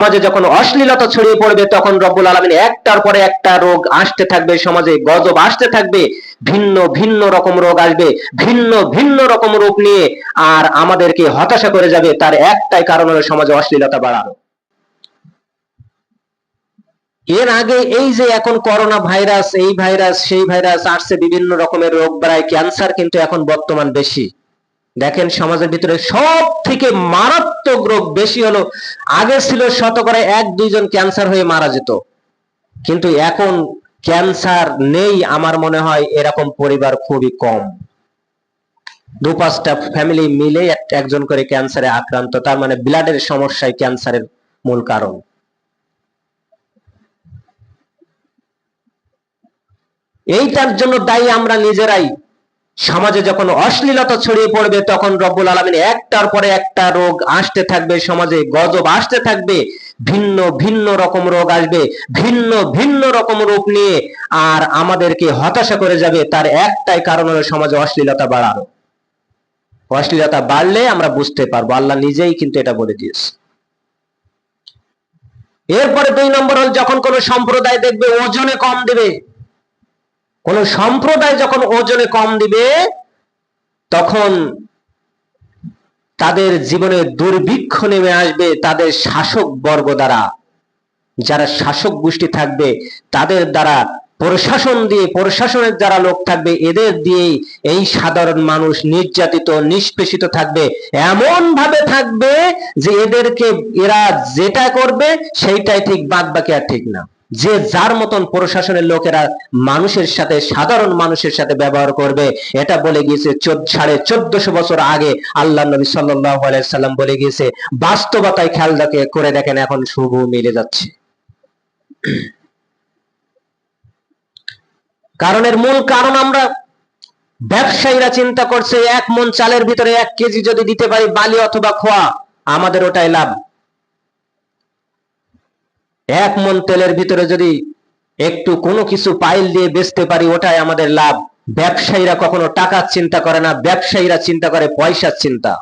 সমাজে যখন অশ্লীলতা ছড়িয়ে পড়বে তখন রব্বুল আলামিন একটার পরে একটা রোগ আসতে থাকবে, সমাজে গজব আসতে থাকবে, ভিন্ন ভিন্ন রকম রোগ আসবে, ভিন্ন ভিন্ন রকম রূপ নিয়ে, আর আমাদেরকে হতাশা করে যাবে। তার একটাই কারণ হলো সমাজে অশ্লীলতা বাড়ানো। এর আগে এই যে এখন করোনা ভাইরাস, এই ভাইরাস সেই ভাইরাস আসছে, বিভিন্ন রকমের রোগ বাড়ায়, ক্যান্সার কিন্তু এখন বর্তমান বেশি। দেখেন সমাজের ভিতরে সব থেকে মারাত্মক রোগ বেশি হলো, আগে ছিল শতকরা 1-2 জন ক্যান্সার হয়ে মারা যেত, কিন্তু এখন ক্যান্সার নেই আমার মনে হয় এরকম পরিবার খুবই কম। 2-5টা ফ্যামিলি মিলে একজন করে ক্যান্সারে আক্রান্ত, তার মানে ব্লাডের সমস্যাই ক্যান্সারের মূল কারণ। এইটার জন্য দায়ী আমরা নিজেরাই। সমাজে যখন অশ্লীলতা ছড়িয়ে পড়বে তখন রব্বুল আলামিন একটার পরে একটা রোগ আসতে থাকবে, সমাজে গজব আসতে থাকবে, ভিন্ন ভিন্ন রকম রোগ আসবে, ভিন্ন ভিন্ন রকম রূপ নিয়ে, আর আমাদেরকে হতাশা করে যাবে। তার একটাই কারণ হলো সমাজে অশ্লীলতা বাড়ানো। অশ্লীলতা বাড়লে আমরা বুঝতে পারবো, আল্লাহ নিজেই কিন্তু এটা বলে দিয়েছে। এরপরে 2 নম্বর হল, যখন কোন সম্প্রদায় দেখবে ওজনে কম দিবে, কোন সম্প্রদায় যখন ওজনে কম দিবে তখন তাদের জীবনে দুর্ভিক্ষ নেমে আসবে তাদের শাসক বর্গ দ্বারা। যারা শাসক গোষ্ঠী থাকবে তাদের দ্বারা, প্রশাসন দিয়ে, প্রশাসনের যারা লোক থাকবে এদের দিয়ে এই সাধারণ মানুষ নির্যাতিত নিষ্পেষিত থাকবে। এমন ভাবে থাকবে যে এদেরকে এরা যেটা করবে সেইটাই ঠিক, বাদ বাকি আর ঠিক না। যে যার মতন প্রশাসনের লোকেরা মানুষের সাথে, সাধারণ মানুষের সাথে ব্যবহার করবে। এটা বলে গিয়েছে 1450 বছর আগে আল্লাহ নবী সাল্লাল্লাহু আলাইহি সাল্লাম বলে গিয়েছে। বাস্তবতায় খেয়াল করে দেখেন এখন শুভ মিলে যাচ্ছে। কারণের মূল কারণ আমরা, ব্যবসায়ীরা চিন্তা করছে 1 মণ চালের ভিতরে 1 কেজি যদি দিতে পারি বালি অথবা খোয়া, আমাদের ওটাই লাভ। 1 মণ তেলের ভিতরে যদি একটু কোনো কিছু পাইল দিয়ে বেচতে পারি ওটাই আমাদের লাভ। ব্যবসায়ীরা কখনো টাকার চিন্তা করে না, ব্যবসায়ীরা চিন্তা করে পয়সার চিন্তা।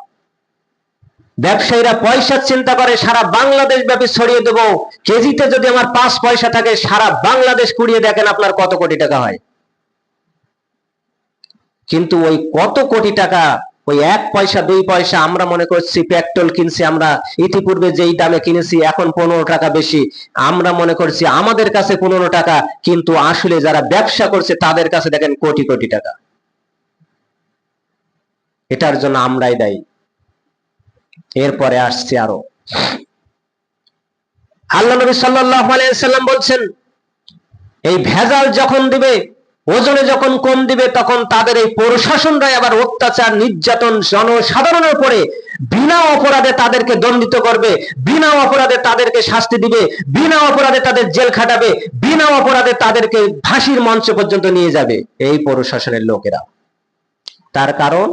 ব্যবসায়ীরা পয়সার চিন্তা করে সারা বাংলাদেশ ব্যাপী ছড়িয়ে দেব, কেজিতে যদি আমার 5 পয়সা থাকে সারা বাংলাদেশ কুড়িয়ে দেখেন আপনার কত কোটি টাকা হয়। কিন্তু ওই কত কোটি টাকা, ওই 1 পয়সা 2 পয়সা, আমরা মনে করছি পেট্রোল কিনছি, আমরা ইতিপূর্বে যেই দামে কিনেছি এখন 15 টাকা বেশি, আমরা মনে করছি আমাদের কাছে 15 টাকা, কিন্তু আসলে যারা ব্যবসা করছে তাদের কাছে দেখেন কোটি কোটি টাকা। এটার জন্য আমরাই দায়ী। এরপরে আসছে আরো, আল্লাহ নবী সাল্লাল্লাহু আলাইহি সাল্লাম বলছেন, এই ভেজাল যখন দিবে, ওজনে যখন কম দিবে, তখন তাদের এই প্রশাসনরাই আবার অত্যাচার নির্যাতন জনসাধারণের উপরে বিনা অপরাধে তাদেরকে দণ্ডিত করবে, বিনা অপরাধে তাদেরকে শাস্তি দিবে, বিনা অপরাধে তাদের জেল খাটাবে, বিনা অপরাধে তাদেরকে ফাঁসির মঞ্চ পর্যন্ত নিয়ে যাবে এই প্রশাসনের লোকেরা। তার কারণ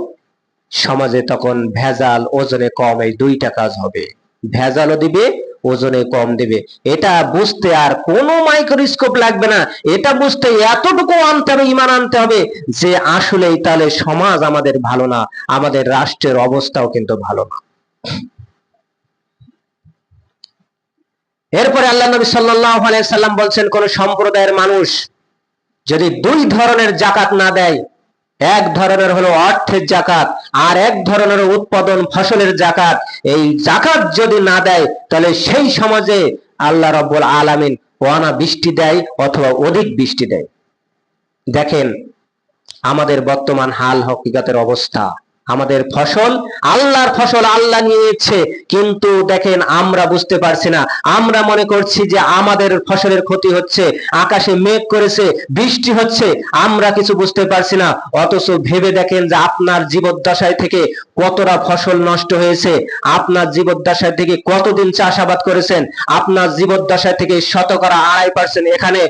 সমাজে তখন ভেজাল, ওজনে কম, এই 2টা কাজ হবে। ভেজালও দিবে, ওজনে কম দিবে। এটা বুঝতে আর কোনো মাইক্রোস্কোপ লাগবে না, এটা বুঝতে এতটুকু আনতে হবে, ঈমান আনতে হবে যে আসলেই তাহলে সমাজ আমাদের ভালো না, আমাদের রাষ্ট্রের অবস্থাও কিন্তু ভালো না। এরপরে আল্লাহ নবী সাল্লাল্লাহু আলাইহি সাল্লাম বলছেন, কোন সম্প্রদায়ের মানুষ যদি 2 ধরনের যাকাত না দেয়, এক ধরনের হলো অর্থের যাকাত, আর এক ধরনের উৎপাদন ফসলের যাকাত, এই যাকাত যদি না দেয় তাহলে সেই সমাজে আল্লাহ রাব্বুল আলামিন অনাবৃষ্টি দেয় অথবা অধিক বৃষ্টি দেয়। দেখেন আমাদের বর্তমান হাল হকিকতের অবস্থা, আমাদের ফসল আল্লাহর ফসল, আল্লাহ নিয়েছে, কিন্তু দেখেন আমরা বুঝতে পারছি না। আমরা মনে করছি যে আমাদের ফসলের ক্ষতি হচ্ছে, আকাশে মেঘ করেছে, বৃষ্টি হচ্ছে, আমরা কিছু বুঝতে পারছি না। অথচ ভেবে দেখেন যে আপনার জীবদ্দশায় থেকে কতটা ফসল নষ্ট হয়েছে, আপনার জীবদ্দশায় থেকে কতদিন চাষাবাদ করেছেন, আপনার জীবদ্দশায় থেকে 2.5% এখানে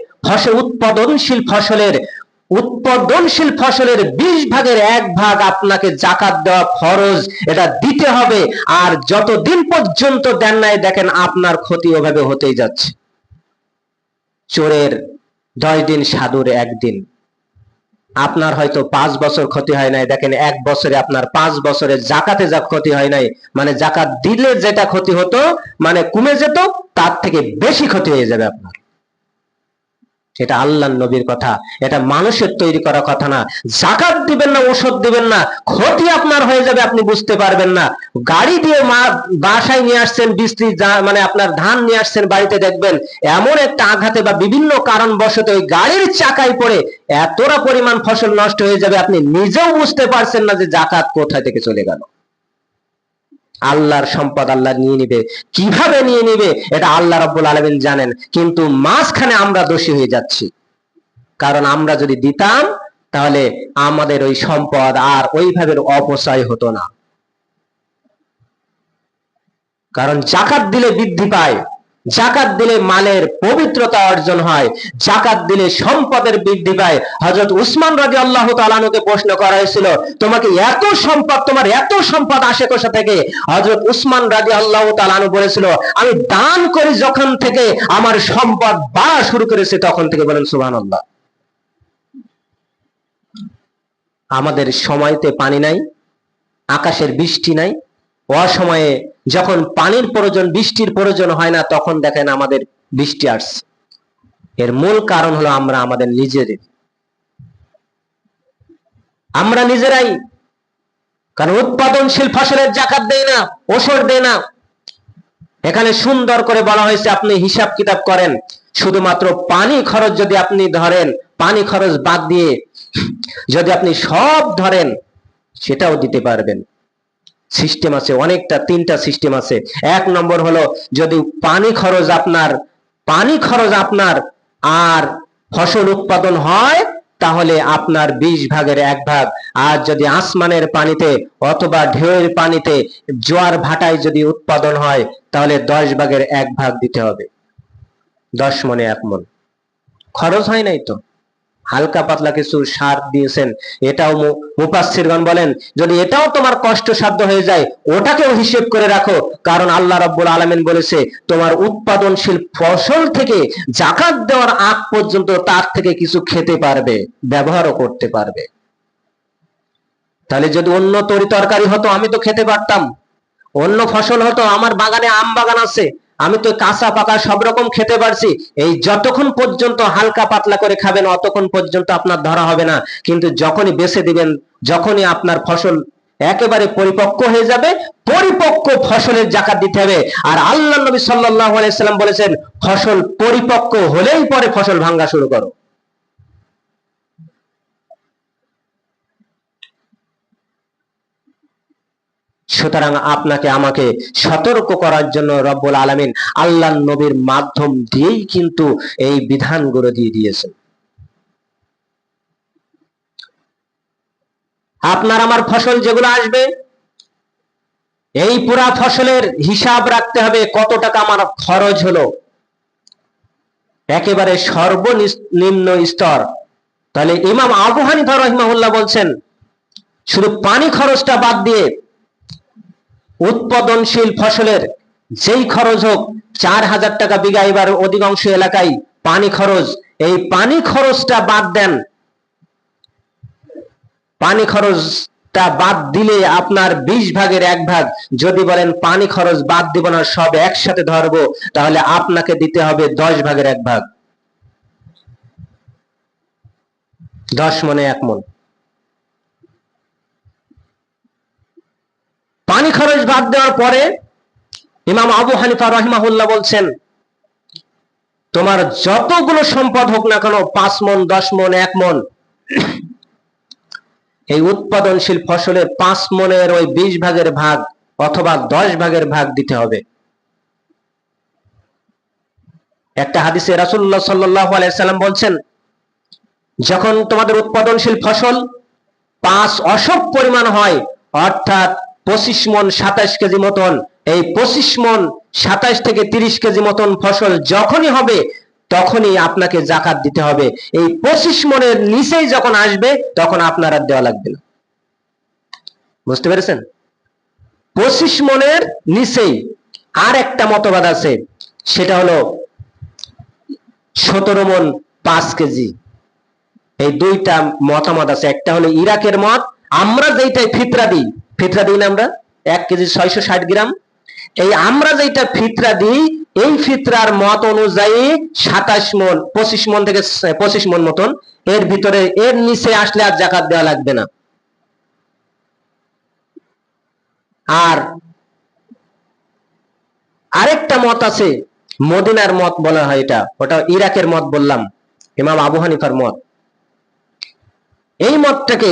উৎপাদনশীল ফসলের 20 ভাগের 1 ভাগ আপনাকে যাকাত দেওয়া ফরজ, এটা দিতে হবে। আর যতদিন পর্যন্ত দেন নাই দেখেন আপনার ক্ষতি ওভাবে হতেই যাচ্ছে। চোরের 10 দিন, সাধুর 1 দিন। আপনার হয়তো 5 বছর ক্ষতি হয় নাই, দেখেন 1 বছরে আপনার 5 বছরের জাকাতে যা ক্ষতি হয় নাই, মানে জাকাত দিলে যেটা ক্ষতি হতো মানে কমে যেত, তার থেকে বেশি ক্ষতি হয়ে যাবে আপনার। এটা আল্লাহর নবীর কথা, এটা মানুষের তৈরি করা কথা না। জাকাত দিবেন না, ওষুধ দিবেন না, ক্ষতি আপনার হয়ে যাবে, আপনি বুঝতে পারবেন না। গাড়ি দিয়ে বাসায় নিয়ে আসছেন বৃষ্টি, মানে আপনার ধান নিয়ে আসছেন বাড়িতে, দেখবেন এমন একটা আঘাতে বা বিভিন্ন কারণবশত ওই গাড়ির চাকায় পড়ে এতটা পরিমাণ ফসল নষ্ট হয়ে যাবে, আপনি নিজেও বুঝতে পারছেন না যে জাকাত কোথায় থেকে চলে গেল। আল্লাহর সম্পদ আল্লাহ নিয়ে নিবে, কিভাবে নিয়ে নিবে এটা আল্লাহ রাব্বুল আলামিন জানেন, কিন্তু মাঝখানে আমরা দোষী হয়ে যাচ্ছি। কারণ আমরা যদি দিতাম তাহলে আমাদের ওই সম্পদ আর ওইভাবে অপচয় হতো না। কারণ জাকাত দিলে বৃদ্ধি পায়, জাকাত দিলে মালের পবিত্রতা অর্জন হয়, জাকাত দিলে সম্পদের বৃদ্ধি পায়। হযরত উসমান রাদিয়াল্লাহু তাআলা আনহুকে প্রশ্ন করা হয়েছিল, তোমাকে এত সম্পদ, তোমার এত সম্পদ আসে কোথা থেকে? হযরত উসমান রাদিয়াল্লাহু তাআলা আনহু বলেছিল, আমি দান করি যখন থেকে আমার সম্পদ বাড়া শুরু করেছে তখন থেকে। বলেন সুবহানাল্লাহ। আমাদের সময়তে পানি নাই, আকাশের বৃষ্টি নাই, অসময়ে যখন পানির প্রয়োজন, বৃষ্টির প্রয়োজন হয় না, তখন দেখেন আমাদের বৃষ্টি আসছে। এর মূল কারণ হলো আমরা আমাদের নিজেরাই। কারণ উৎপাদনশীল ফসলের জাকাত দেয় না, ওষুধ দেয় না। এখানে সুন্দর করে বলা হয়েছে, আপনি হিসাব কিতাব করেন, শুধুমাত্র পানি খরচ যদি আপনি ধরেন, পানি খরচ বাদ দিয়ে যদি আপনি সব ধরেন, সেটাও দিতে পারবেন। সিস্টেম আছে অনেকটা, 3টা সিস্টেম আছে। 1 নম্বর হলো, যদি পানি খরচ আপনার আর ফসল উৎপাদন হয়, তাহলে আপনার 20 ভাগের 1 ভাগ। আর যদি আসমানের পানিতে অথবা ঢেউয়ের পানিতে জোয়ার ভাটায় যদি উৎপাদন হয়, তাহলে 10 ভাগের 1 ভাগ দিতে হবে। 10 মনে 1 মন খরচ হয় নাই তো, হালকা পাতলা কিছু সার দিয়েছেন। এটাও মুফাসসিরগণ বলেন, যদি এটাও তোমার কষ্টসাধ্য হয়ে যায়, ওটাকেও হিসেব করে রাখো। কারণ আল্লাহ রাব্বুল আলামিন বলেছে, তোমার উৎপাদনশীল ফসল থেকে যাকাত দেওয়ার আগ পর্যন্ত তার থেকে কিছু খেতে পারবে, ব্যবহারও করতে পারবে। তাহলে যদি অন্য তরকারি হতো, আমি তো খেতে পারতাম। অন্য ফসল হতো, আমার বাগানে আম বাগান আছে, আমি তো কাঁচা পাকা সব রকম খেতে পারছি। এই যতক্ষণ পর্যন্ত হালকা পাতলা করে খাবেন, অতক্ষণ পর্যন্ত আপনার ধরা হবে না। কিন্তু যখনই বেচে দিবেন, যখনই আপনার ফসল একেবারে পরিপক্ক হয়ে যাবে, পরিপক্ক ফসলের জাকাত দিতে হবে। আর আল্লাহ নবী সাল্লাল্লাহু আলাইহি সাল্লাম বলেছেন, ফসল পরিপক্ক হলেই পরে ফসল ভাঙা শুরু করো। সুতরাং আপনাকে আমাকে সতর্ক করার জন্য রব্বুল আলামিন আল্লাহর নবীর মাধ্যম দিয়েই কিন্তু এই বিধানগুলো দিয়ে দিয়েছেন। আপনার আমার ফসল যেগুলো আসবে, এই পুরা ফসলের হিসাব রাখতে হবে, কত টাকা আমার খরচ হলো, একেবারে সর্বনিম্ন স্তর। তাহলে ইমাম আবু হানিফা রাহিমাহুল্লাহ বলছেন, শুধু পানি খরচটা বাদ দিয়ে উৎপাদনশীল ফসলের যেই খরচ হোক, 4000 টাকা বিঘা, এবার অধিকাংশ এলাকায় পানি খরচ, এই পানি খরচটা বাদ দেন। পানি খরচটা বাদ দিলে আপনার 20 ভাগের 1 ভাগ। যদি বলেন পানি খরচ বাদ দিব না, সব একসাথে ধরবো, তাহলে আপনাকে দিতে হবে 10 ভাগের 1 ভাগ। 10 মনে 1 মন। পানি খরচ বাদ দেওয়ার পরে ইমাম আবু হানিফা রাহিমাহুল্লাহ বলছেন, তোমার যতগুলো সম্পদ হোক না কেন, 5 মন, 10 মন, 1 মন, এই উৎপাদনশীল ফসলের 5 মনের ওই 20 ভাগের ভাগ অথবা 10 ভাগের ভাগ দিতে হবে। একটা হাদিসে রাসূলুল্লাহ সাল্লাল্লাহু আলাইহি সাল্লাম বলছেন, যখন তোমাদের উৎপাদনশীল ফসল 5 অসব পরিমাণ হয়, অর্থাৎ 25 মন 27 কেজি মতন, এই 25 মন 27 থেকে 30 কেজি মতন ফসল যখনই হবে, তখনই আপনাকে জাকাত দিতে হবে। এই 25 মনের নিচেই যখন আসবে, তখন আপনার আর দেওয়া লাগবে না। বুঝতে পেরেছেন? 25 মনের নিচেই। আর একটা মতবাদ আছে, সেটা হলো 17 মন 5 কেজি। এই দুইটা মতামত আছে। একটা হলো ইরাকের মত, আমরা যেটাই ফিতরা দিই না আমরা 1 কেজি 660 গ্রাম, এই আমরা যেটা ফিতরা দিই এই ফিতরার মত অনুযায়ী 27 মণ 25 মণ থেকে 25 মণ মতন, এর ভিতরে এর নিচে আসলে আর যাকাত দেওয়া লাগবে না। আর আরেকটা মত আছে, মদিনার মত বলা হয়, ওটা ইরাকের মত বললাম, ইমাম আবু হানিফার মত। এই মতটাকে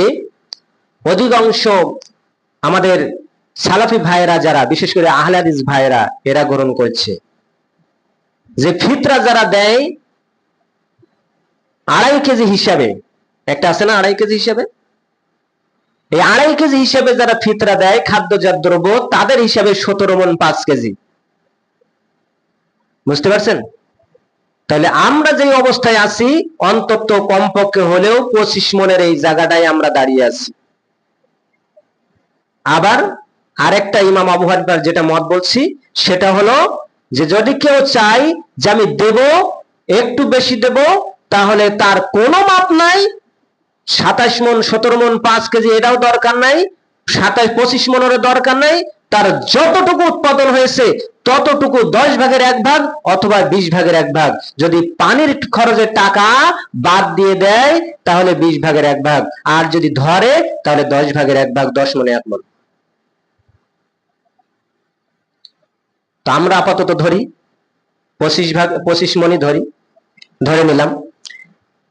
অধিকাংশ আমাদের সালাফি ভাইয়েরা যারা, বিশেষ করে আহলে হাদিস ভাইয়েরা, এরা গ্রহণ করছে যে ফিতরা যারা দেয় 2.5 কেজি হিসাবে, একটা আছে না 2.5 কেজি হিসাবে, এই 2.5 কেজি হিসাবে যারা ফিতরা দেয় খাদ্যজাত দ্রব্য, তাদের হিসাবে 17 মণ 5 কেজি। বুঝতে পারছেন? তাহলে আমরা যে অবস্থায় আছি, অন্তত কমপক্ষে হলেও 25 মণের এই জায়গাটায় আমরা দাঁড়িয়ে আছি। আবার আরেকটা ইমাম আবু হানিফার যেটা মত বলছি, সেটা হলো যে যদি কেউ চায় যে আমি দেব, একটু বেশি দেব, তাহলে তার কোনো মাপ নাই, 27 মণ 17 মণ 5 কেজি এটাও দরকার নাই, 25 মণেরও দরকার নাই, তার যতটুকু উৎপাদন হয়েছে ততটুকু 10 ভাগের 1 ভাগ অথবা 20 ভাগের 1 ভাগ, যদি পানির খরচের টাকা বাদ দিয়ে দেয় তাহলে 20 ভাগের 1 ভাগ, আর যদি ধরে তাহলে 10 ভাগের 1 ভাগ, 10 মণে 1 মণ। তো আমরা আপাতত ধরি 25 মণই ধরে নিলাম।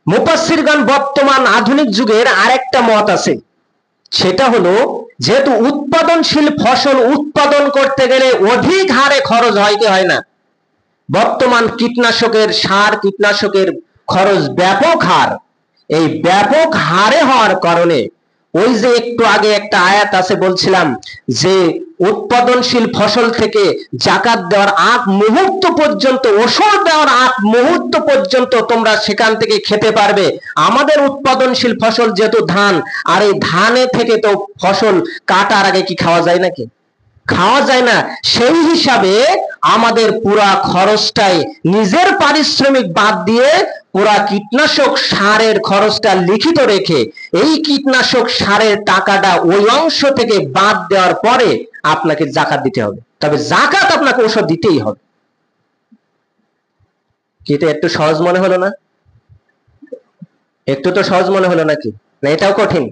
মুফাসসিরগণ বর্তমান আধুনিক যুগের আরেকটা মত আছে, সেটা হলো যেহেতু উৎপাদনশীল ফসল উৎপাদন করতে গেলে অধিক হারে খরচ হয় না, বর্তমান সার কীটনাশকের খরচ ব্যাপক হার, এই ব্যাপক হারে হওয়ার কারণে ওই যে একটু আগে একটা আয়াত আছে বলছিলাম যে উৎপাদনশীল ফসল থেকে যাকাত দেওয়ার আগ মুহূর্ত পর্যন্ত, ওষুধ দেওয়ার আগ মুহূর্ত পর্যন্ত তোমরা সেখান থেকে খেতে পারবে। আমাদের উৎপাদনশীল ফসল যেহেতু ধান, আর এই ধানে থেকে তো ফসল কাটার আগে কি খাওয়া যায় নাকি? খাওয়া যায় না। সেই হিসাবে আমাদের পুরা খরচটাই নিজের পারিশ্রমিক বাদ দিয়ে পুরা কীটনাশক সারের খরচটা লিখিত রেখে এই কীটনাশক সারের টাকাটা ওই অংশ থেকে বাদ দেওয়ার পরে আপনাকে যাকাত দিতে হবে। তবে যাকাত আপনাকে ওষুধ দিতেই হবে। কি তো একটু সহজ মনে হলো না? একটু তো সহজ মনে হলো নাকি? না এটাও কঠিন?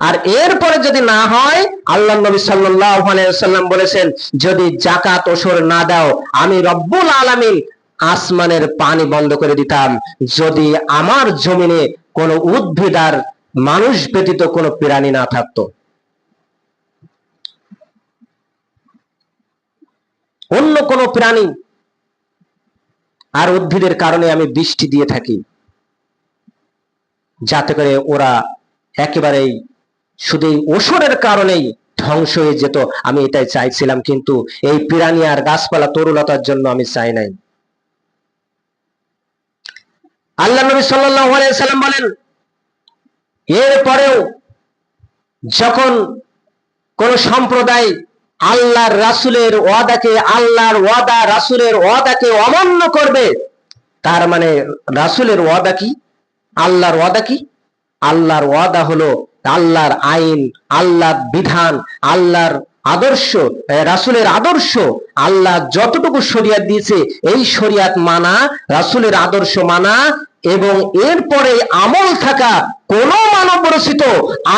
আর এরপরে যদি না হয়, আল্লাহ নবী সাল্লাল্লাহু আলাইহি ওয়াসাল্লাম বলেছেন, যদি যাকাত ওশর না দাও আমি রব্বুল আলামিন আসমানের পানি বন্ধ করে দিতাম, যদি আমার জমিনে কোনো উদ্ভিদ আর মানুষ ব্যতীত কোনো প্রাণী না থাকতো। অন্য কোনো প্রাণী আর উদ্ভিদের কারণে আমি বৃষ্টি দিয়ে থাকি, যাতে করে ওরা একেবারেই শুধু ওষুধের কারণেই ধ্বংস হয়ে যেত। আমি এটাই চাইছিলাম, কিন্তু এই প্রাণী আর গাছপালা তরুলতার জন্য আমি চাই নাই। আল্লাহ নবী সাল্লাল্লাহু আলাইহি সাল্লাম বলেন, এরপরেও যখন কোন সম্প্রদায় আল্লাহর রাসূলের ওয়াদাকে, আল্লাহর ওয়াদা রাসূলের ওয়াদাকে অমান্য করবে, তার মানে রাসূলের ওয়াদা কি, আল্লাহর ওয়াদা কি? আল্লাহর ওয়াদা হলো আল্লাহর আইন, আল্লাহর বিধান, আল্লাহর আদর্শ, রাসূলের আদর্শ, আল্লাহ যতটুকু শরিয়ত দিয়েছে এই শরিয়ত মানা, রাসূলের আদর্শ মানা, এবং এরপরে আমল থাকা, কোন মানব রচিত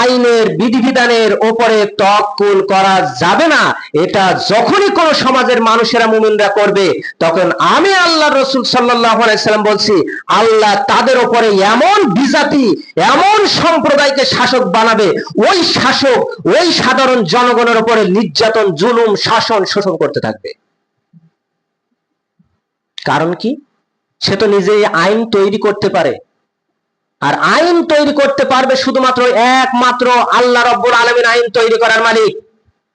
আইনের বিধিবিধানের উপরে তাওয়াক্কুল করা যাবে না। এটা যখনই কোন সমাজের মানুষেরা মুমিনরা করবে, তখন আমি আল্লাহর রাসূল সাল্লাল্লাহু আলাইহি সাল্লাম বলছি, আল্লাহ তাদের উপরে এমন বিজাতি, এমন সম্প্রদায়কে শাসক বানাবে, ওই শাসক ওই সাধারণ জনগণের উপরে নির্যাতন, জুলুম, শাসন, শোষণ করতে থাকবে। কারণ কি? সে তো নিজেই আইন তৈরি করতে পারে, আর আইন তৈরি করতে পারবে শুধুমাত্র একমাত্র আল্লাহ রাব্বুল আলামিন আইন তৈরি করার মালিক।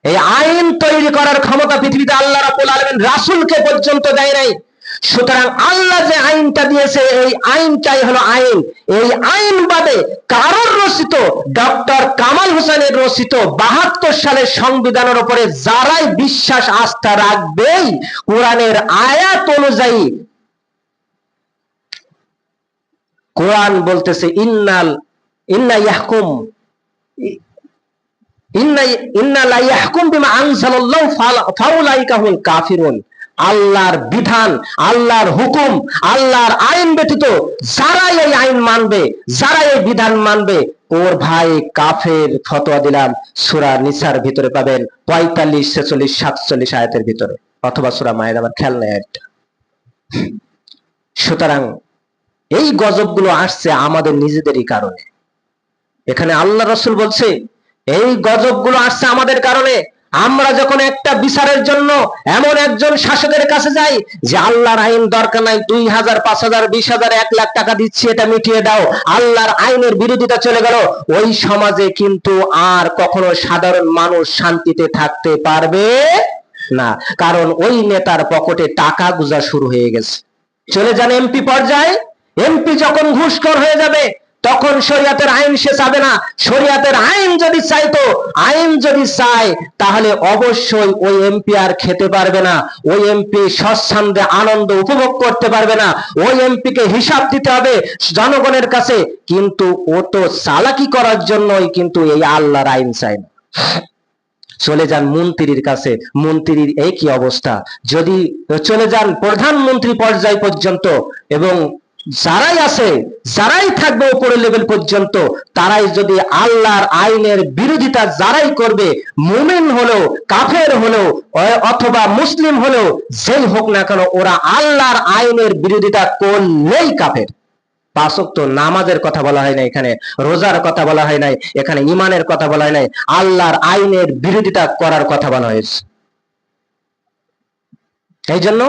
এই আইন তৈরি করার ক্ষমতা পৃথিবীতে আল্লাহ রাব্বুল আলামিন রাসূলকে পর্যন্ত দেয় নাই। সুতরাং আল্লাহ যে আইনটা দিয়েছে এই আইনটাই হলো আইন। এই আইন বাদে কারোর রচিত, ডক্টর কামাল হোসেনের রচিত 72 সালের সংবিধানের উপরে যারাই বিশ্বাস আস্থা রাখবেই, কোরআনের আয়াত অনুযায়ী কোরআন বলতেছে ইন্না ইয়াহকুম ইন্না লা ইয়াহকুম বিমা আনজালাল্লাহু ফাউলাইকা হুল কাফিরুন। আল্লাহর বিধান, আল্লাহর হুকুম, আল্লাহর আইন ব্যতীত যারা এই আইন মানবে, যারা এই বিধান মানবে, ওর ভাই কাফের। ফতোয়া দিলাম সূরা নিসার ভিতরে পাবেন 45, 46, 47 আয়াতের ভিতরে, অথবা সূরা মায়েদা, আমার খেয়াল নেই একটা। সুতরাং এই গজবগুলো আসছে আমাদের নিজেদেরই কারণে। এখানে আল্লাহ রাসূল বলছে এই গজবগুলো আসছে আমাদের কারণে। আমরা যখন একটা বিচারের জন্য এমন একজন শাসকের কাছে যাই যে আল্লাহর আইন দরকার নাই, 2000, 5000, 20000, 1 লাখ টাকা দিচ্ছি, এটা মিটিয়ে দাও, আল্লাহর আইনের বিরোধিতা চলে গেল, ওই সমাজে কিন্তু আর কখনো সাধারণ মানুষ শান্তিতে থাকতে পারবে না। কারণ ওই নেতার পকেটে টাকা গুজা শুরু হয়ে গেছে। চলে যান এমপি পর্যায়ে, এমপি যখন ঘুষখোর হয়ে যাবে তখন শরিয়াতের আইন সে চাবে না। শরিয়াতের আইন যদি চাইতো, আইন যদি চায়, তাহলে অবশ্যই ওই এমপি আর খেতে পারবে না, ওই এমপি স্বচ্ছন্দে আনন্দ উপভোগ করতে পারবে না, ওই এমপিকে হিসাব দিতে হবে জনগণের কাছে। কিন্তু ও তো চালাকি করার জন্যই কিন্তু এই আল্লাহর আইন চায় না। চলে যান মন্ত্রীর কাছে, মন্ত্রীর এই কি অবস্থা। যদি চলে যান প্রধানমন্ত্রী পর্যায় পর্যন্ত, এবং যারাই আছে, যারাই থাকবে উপরের লেভেল পর্যন্ত, তারাই যদি আল্লাহর আইনের বিরোধিতা যারাই করবে, মুমিন হলো, কাফের হলো, অথবা মুসলিম হলো, যেই হোক না কেন, ওরা আল্লাহর আইনের বিরোধিতা করলেই কাফের। 5 ওয়াক্ত নামাজের কথা বলা হয় নাই এখানে, রোজার কথা বলা হয় নাই এখানে, ইমানের কথা বলা হয় নাই, আল্লাহর আইনের বিরোধিতা করার কথা বলা হয়েছে। এই জন্য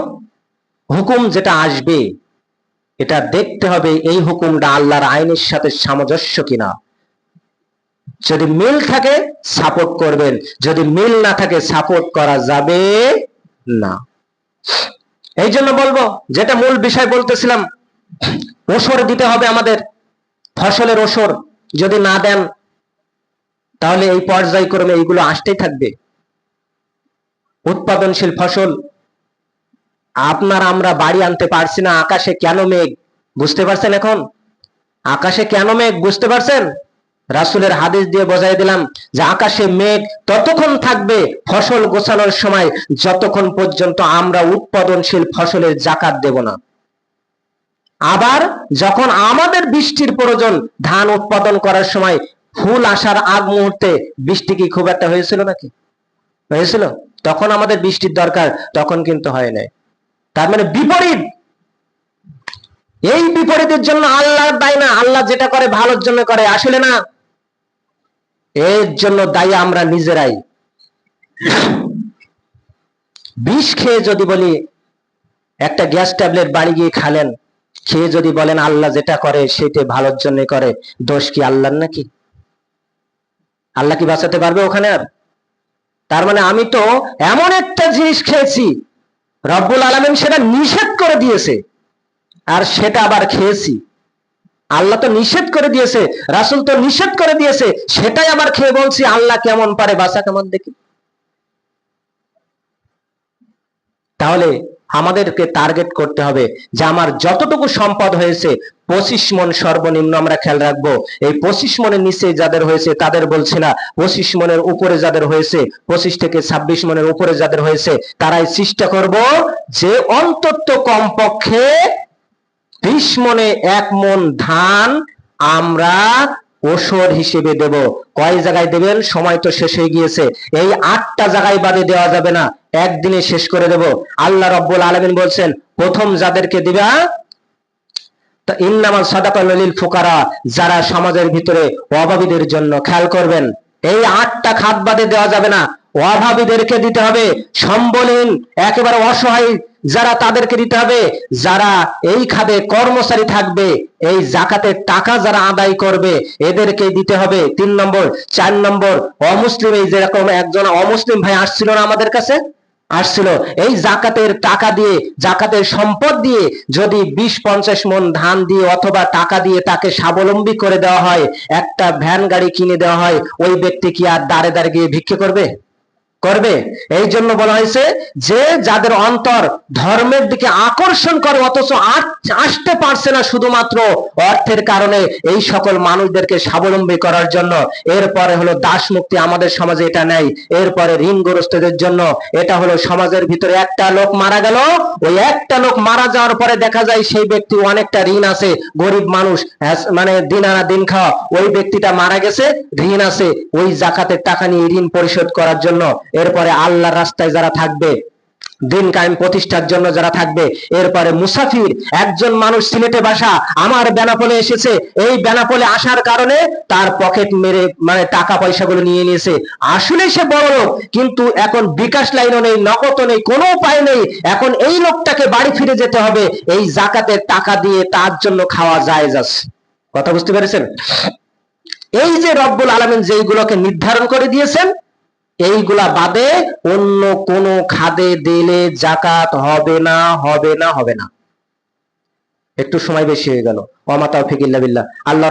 হুকুম যেটা আসবে, এটা দেখতে হবে এই হুকুমটা আল্লাহর আইনের সাথে সামঞ্জস্য কিনা। যদি মিল থাকে সাপোর্ট করবেন, যদি মিল না থাকে সাপোর্ট করা যাবে না। এই জন্য বলবো, যেটা মূল বিষয় বলতেছিলাম, ওসর দিতে হবে আমাদের, ফসলের ওসর যদি না দেন তাহলে এই পর্যায়ক্রমে এইগুলো আসতেই থাকবে। উৎপাদনশীল ফসল আপনার আমরা বাড়ি আনতে পারছি না। আকাশে কেন মেঘ, বুঝতে পারছেন? এখন আকাশে কেন মেঘ বুঝতে পারছেন? রাসূলের হাদিস দিয়ে বোঝাই দিলাম যে আকাশে মেঘ ততক্ষণ থাকবে ফসল গোছানোর সময় যতক্ষণ পর্যন্ত আমরা উৎপাদনশীল ফসলের যাকাত দেব না। আবার যখন আমাদের বৃষ্টির প্রয়োজন, ধান উৎপাদন করার সময়, ফুল আসার আগ মুহূর্তে বৃষ্টি কি খুব একটা হয়েছিল নাকি? হয়েছিল? তখন আমাদের বৃষ্টির দরকার, তখন কিন্তু হয় নাই। তার মানে বিপরীত। এই বিপরীতের জন্য আল্লাহ দায়ী না, আল্লাহ যেটা করে ভালোর জন্য করে, আসলে না, এর জন্য দায়ী আমরা নিজেরাই। বিষ খেয়ে যদি বলি, একটা গ্যাস ট্যাবলেট বাড়ি গিয়ে খালেন, খেয়ে যদি বলেন আল্লাহ যেটা করে সেটা ভালোর জন্য করে, দোষ কি আল্লাহর নাকি? আল্লাহ কি বাঁচাতে পারবে ওখানে আর? তার মানে আমি তো এমন একটা জিনিস খেয়েছি, রব্বুল আলামিন সেটা নিষেধ করে দিয়েছে, আর সেটা আবার খেয়েছি। আল্লাহ তো নিষেধ করে দিয়েছে, রাসূল তো নিষেধ করে দিয়েছে, সেটাই আবার খেয়ে বলছি আল্লাহ কেমন পারে, বাঁচা কেমন দেখি। তাহলে আমাদেরকে টার্গেট করতে হবে যে আমার যতটুকু সম্পদ হয়েছে 25 মণ সর্বনিম্ন আমরা খেয়াল রাখবো। এই 25 মণের নিচে যাদের হয়েছে তাদের বলছি না, 25 মণের উপরে যাদের হয়েছে, 25 থেকে 26 মণের উপরে যাদের হয়েছে, তারাই চেষ্টা করব যে অন্তত কমপক্ষে 20 মণে 1 মণ ধান আমরা ওসর হিসেবে দেব। কয় জায়গায় দেবেন? সময় তো শেষ হয়ে গিয়েছে, এই 8টা জায়গায় বাদে দেওয়া যাবে না, একদিনে শেষ করে দেব। আল্লাহ রাব্বুল আলামিন বলছেন প্রথম যাদেরকে দিবা, তা ইন্নামাল সাদাকা লিল ফুকারা, যারা সমাজের ভিতরে অভাবীদের জন্য। খেয়াল করবেন, এই 8টা খাত বাদে দেওয়া যাবে না, অভাবীদেরকে দিতে হবে, সম্বলহীন একেবারে অসহায় যারা, তাদেরকে দিতে হবে। যারা এই খাতে কর্মচারী থাকবে, এই যাকাতের টাকা যারা আদায় করবে, এদেরকে দিতে হবে 3 নম্বর। 4 নম্বর, অমুসলিম, এই যেরকম একজন অমুসলিম ভাই আসছিল না আমাদের কাছে, আসছিল, এই যাকাতের টাকা দিয়ে, যাকাতের সম্পদ দিয়ে যদি 20-50 মণ ধান দিয়ে অথবা টাকা দিয়ে তাকে স্বাবলম্বী করে দেওয়া হয়, একটা ভ্যান গাড়ি কিনে দেওয়া হয়, ওই ব্যক্তি কি আর দাঁড়ে দাঁড়ে গিয়ে ভিক্ষে করবে? করবে। এই জন্য বলা হয়েছে যে যাদের অন্তর ধর্মের দিকে আকর্ষণ করে অথচ আসতে পারছে না শুধুমাত্র অর্থের কারণে, এই সকল মানুষদেরকে স্বাবলম্বী করার জন্য। এরপরে হলো দাস মুক্তি, আমাদের সমাজে এটা নেই। এরপরে ঋণগ্রস্তদের জন্য, এটা হলো সমাজের ভিতরে একটা লোক মারা গেল, ওই একটা লোক মারা যাওয়ার পরে দেখা যায় সেই ব্যক্তি অনেকটা ঋণ আছে, গরিব মানুষ, মানে দিন আনা দিন খাওয়া, ওই ব্যক্তিটা মারা গেছে, ঋণ আছে, ওই জাকাতের টাকা নিয়ে ঋণ পরিশোধ করার জন্য। এরপরে আল্লাহর রাস্তায় যারা থাকবে, দিন কায়েম প্রতিষ্ঠার জন্য যারা থাকবে। এরপরে মুসাফির, একজন মানুষ সিলেটে বাসা, আমার বেনাপোলে এসেছে, এই বেনাপোলে আসার কারণে তার পকেট মেরে মানে টাকা পয়সাগুলো নিয়ে নিয়েছে, আসলে সে বড় লোক, কিন্তু এখন বিকাশ লাইনও নেই, নগদও নেই, কোনো উপায় নেই। এখন এই লোকটাকে বাড়ি ফিরে যেতে হবে, এই জাকাতের টাকা দিয়ে তার জন্য খাওয়া জায়েজ আছে। কথা বুঝতে পেরেছেন? এই যে রব্বুল আলামিন যেইগুলোকে নির্ধারণ করে দিয়েছেন, এইগুলা বাদে অন্য কোন খাদে দিলে জাকাত হবে না, হবে না, হবে না। একটু সময় বেশি হয়ে গেল। ওয়া মা তাওফিক ইল্লা বিল্লাহ। আল্লাহ